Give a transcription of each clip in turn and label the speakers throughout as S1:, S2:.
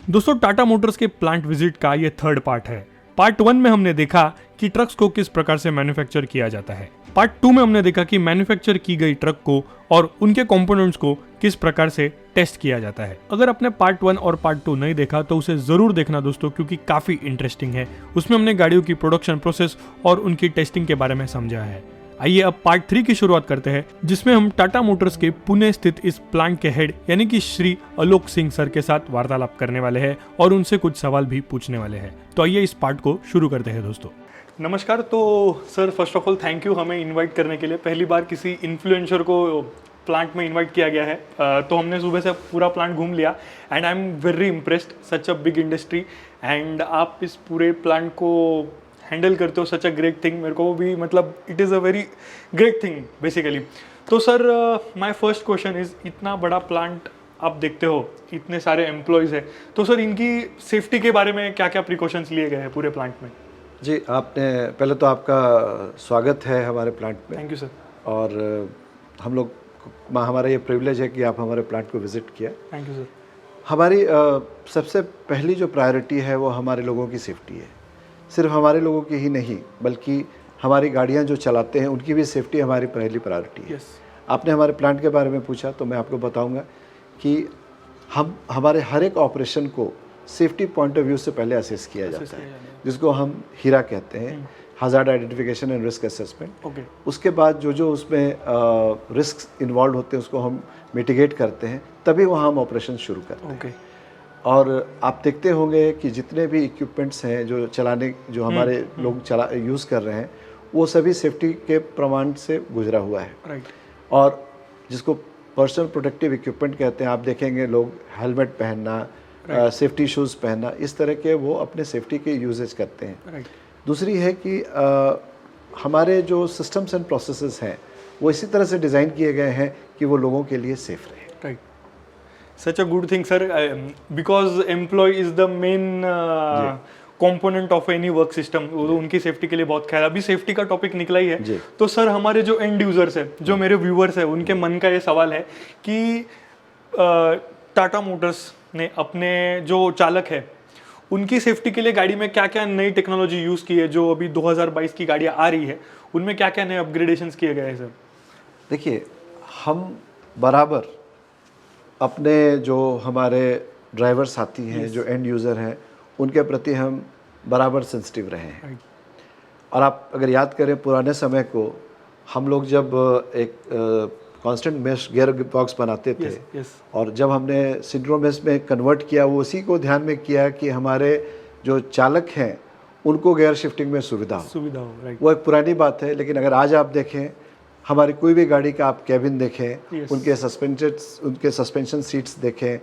S1: दोस्तों टाटा मोटर्स के plant visit का ये थर्ड पार्ट है। पार्ट 1 में हमने देखा कि ट्रक्स को किस प्रकार से मैन्युफैक्चर किया जाता है। पार्ट 2 में हमने देखा कि मैन्युफैक्चर की गई ट्रक को और उनके कंपोनेंट्स को किस प्रकार से टेस्ट किया जाता है। अगर आपने पार्ट 1 और पार्ट 2 नहीं देखा तो उसे जरूर देखना दोस्तों, क्योंकि काफी इंटरेस्टिंग है। उसमें हमने गाड़ियों की प्रोडक्शन प्रोसेस और उनकी टेस्टिंग के बारे में समझा है। आइए अब पार्ट 3 की शुरुआत करते हैं, जिसमें हम टाटा मोटर्स के पुणे स्थित इस प्लांट के हेड यानी कि श्री आलोक सिंह सर के साथ वार्तालाप करने वाले हैं और उनसे कुछ सवाल भी पूछने वाले हैं। तो आइए इस पार्ट को शुरू करते हैं दोस्तों। नमस्कार। तो sir first of all thank you हमें इनवाइट करने के लिए। पहली बार किसी इन्फ्लुएंसर को प्लांट में इनवाइट किया गया है। तो हमने सुबह से पूरा प्लांट घूम लिया and I am very impressed, such a big industry and आप इस पूरे प्लांट को हैंडल करते हो, सच अ ग्रेट थिंग। मेरे को भी मतलब it is a very great thing basically. तो sir my first question is, इतना बड़ा प्लांट आप देखते हो, इतने सारे एम्प्लॉयज़ हैं, तो सर इनकी सेफ्टी के बारे में क्या क्या प्रिकॉशंस लिए गए हैं पूरे प्लांट में?
S2: जी, आपने पहले तो आपका स्वागत है हमारे प्लांट में।
S1: Thank you sir.
S2: और हमारा ये प्रिविलेज है कि आप हमारे प्लांट को विज़िट किया।
S1: Thank you sir.
S2: हमारी सबसे पहली जो प्रायोरिटी है वो हमारे लोगों की सेफ्टी है। सिर्फ हमारे लोगों की ही नहीं, बल्कि हमारी गाड़ियाँ जो चलाते हैं उनकी भी सेफ्टी हमारी पहली प्रायोरिटी है। आपने हमारे प्लांट के बारे में पूछा तो मैं आपको बताऊंगा कि हमारे हर एक ऑपरेशन को सेफ्टी पॉइंट ऑफ व्यू से पहले असेस किया जाता है, जिसको हम हीरा कहते हैं, hazard identification and risk assessment. उसके बाद जो उसमें रिस्क इन्वॉल्व होते हैं उसको हम मिटिगेट करते हैं, तभी वहाँ हम ऑपरेशन शुरू करते हैं। और आप देखते होंगे कि जितने भी इक्विपमेंट्स हैं जो हमारे लोग यूज़ कर रहे हैं, वो सभी सेफ्टी के प्रमाण से गुजरा हुआ है। और जिसको पर्सनल प्रोटेक्टिव इक्विपमेंट कहते हैं, आप देखेंगे लोग हेलमेट पहनना, सेफ्टी शूज़ पहनना, इस तरह के वो अपने सेफ्टी के यूजेज करते हैं। दूसरी है कि हमारे जो सिस्टम्स एंड प्रोसेसेस हैं वो इसी तरह से डिज़ाइन किए गए हैं कि वो लोगों के लिए सेफ रहे।
S1: Such a good thing, sir, because employee is the main component of any work system. उनकी सेफ्टी के लिए बहुत ख्याल। अभी सेफ्टी का टॉपिक निकला ही है, तो सर हमारे जो एंड यूजर्स है, जो मेरे व्यूअर्स है, उनके मन का ये सवाल है कि टाटा मोटर्स ने अपने जो चालक है उनकी सेफ्टी के लिए गाड़ी में क्या क्या नई टेक्नोलॉजी यूज़ की है। जो अभी 2022 की गाड़ियाँ आ रही है उनमें क्या क्या नए अपग्रेडेशंस किए गए हैं सर?
S2: देखिए, हम बराबर अपने जो हमारे ड्राइवर साथी हैं, जो एंड यूज़र हैं, उनके प्रति हम बराबर सेंसिटिव रहे हैं। और आप अगर याद करें पुराने समय को, हम लोग जब एक कांस्टेंट मेश गियर बॉक्स बनाते थे, और जब हमने सिंड्रोमेश में कन्वर्ट किया, वो उसी को ध्यान में किया कि हमारे जो चालक हैं उनको गियर शिफ्टिंग में सुविधा हो। वो एक पुरानी बात है, लेकिन अगर आज आप देखें, हमारी कोई भी गाड़ी का आप कैबिन देखें, उनके सस्पेंशन सीट्स देखें,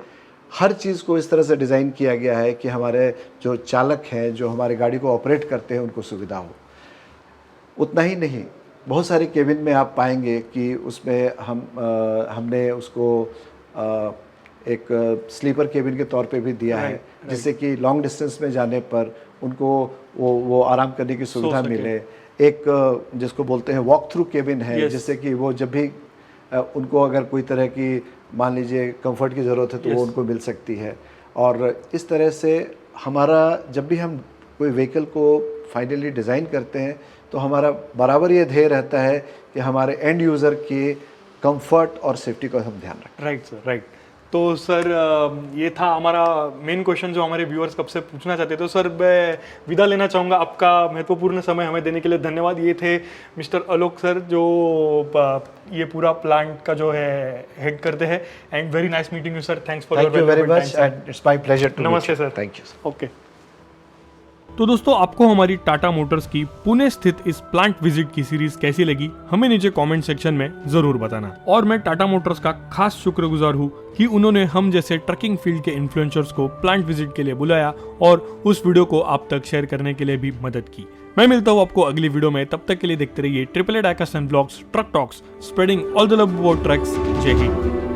S2: हर चीज़ को इस तरह से डिज़ाइन किया गया है कि हमारे जो चालक हैं, जो हमारे गाड़ी को ऑपरेट करते हैं, उनको सुविधा हो। उतना ही नहीं, बहुत सारे केबिन में आप पाएंगे कि उसमें हमने उसको एक स्लीपर केबिन के तौर पे भी दिया है, जिससे कि लॉन्ग डिस्टेंस में जाने पर उनको वो आराम करने की सुविधा मिले। एक जिसको बोलते हैं वॉक थ्रू केबिन है, जिससे कि वो जब भी उनको अगर कोई तरह की मान लीजिए कंफर्ट की ज़रूरत है तो वो उनको मिल सकती है। और इस तरह से हमारा जब भी हम कोई व्हीकल को फाइनली डिज़ाइन करते हैं तो हमारा बराबर ये ध्येय रहता है कि हमारे एंड यूज़र की कंफर्ट और सेफ्टी का हम ध्यान रखें।
S1: Right sir, right. तो सर ये था हमारा मेन क्वेश्चन जो हमारे व्यूअर्स कब से पूछना चाहते थे। तो सर मैं विदा लेना चाहूँगा। आपका महत्वपूर्ण समय हमें देने के लिए धन्यवाद। ये थे मिस्टर आलोक सर, जो ये पूरा प्लांट का जो है हेड करते हैं। And very nice meeting you sir. Thanks for your
S2: very much and it's my pleasure too.
S1: नमस्ते सर।
S2: Thank you.
S1: ओके। तो दोस्तों, आपको हमारी टाटा मोटर्स की पुणे स्थित इस प्लांट विजिट की सीरीज कैसी लगी हमें नीचे कमेंट सेक्शन में जरूर बताना। और मैं टाटा मोटर्स का खास शुक्रगुजार हूँ कि उन्होंने हम जैसे ट्रकिंग फील्ड के इन्फ्लुएंसर्स को प्लांट विजिट के लिए बुलाया और उस वीडियो को आप तक शेयर करने के लिए भी मदद की। मैं मिलता हूँ आपको अगली वीडियो में। तब तक के लिए देखते रहिए AAA diecast and blogs, truck talks, spreading all the love about trucks. जय हिंद।